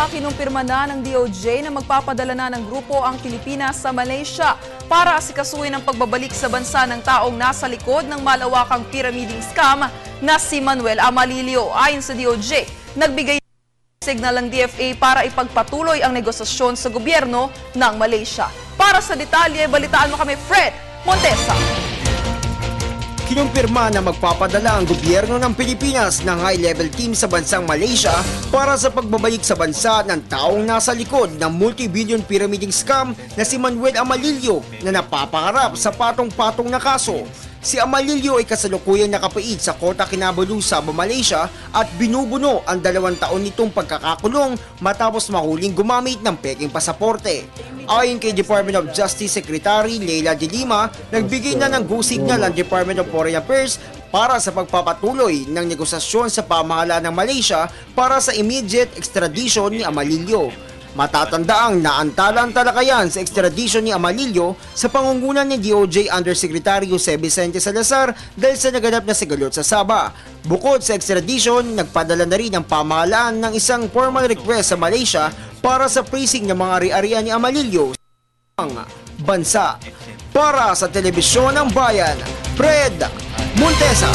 kinumpirma na ng DOJ na magpapadala na ng grupo ang Pilipinas sa Malaysia para asikasuhin ang pagbabalik sa bansa ng taong nasa likod ng malawakang pyramiding scam na si Manuel Amalilio. Ayon sa DOJ, nagbigay signal ang DFA para ipagpatuloy ang negosasyon sa gobyerno ng Malaysia. Para sa detalye, balitaan mo kami, Fred Montesa. Kinumpirma na magpapadala ang gobyerno ng Pilipinas ng high-level team sa bansang Malaysia para sa pagbabalik sa bansa ng taong nasa likod ng multi-billion pyramiding scam na si Manuel Amalilio na napapaharap sa patong-patong na kaso. Si Amalilio ay kasalukuyang nakapait sa Kota Kinabalu, Sabah, Malaysia at binubuno ang 2 taon nitong pagkakakulong matapos mahuling gumamit ng peking pasaporte. Ayon kay Department of Justice Secretary Leila de Lima, nagbigay na ng go signal ang Department of Foreign Affairs para sa pagpapatuloy ng negosasyon sa pamahalaan ng Malaysia para sa immediate extradition ni Amalilio. Matatandaang naantala ang talakayan sa extradition ni Amalilio sa pangungunan ni DOJ Undersecretary Jose Vicente Salazar dahil sa naganap na sigalot sa Sabah. Bukod sa extradition, nagpadala na rin ang pamahalaan ng isang formal request sa Malaysia para sa freezing ng mga ari-arian ni Amalilio sa bansa. Para sa Telebisyon ng Bayan, Fred Montesa.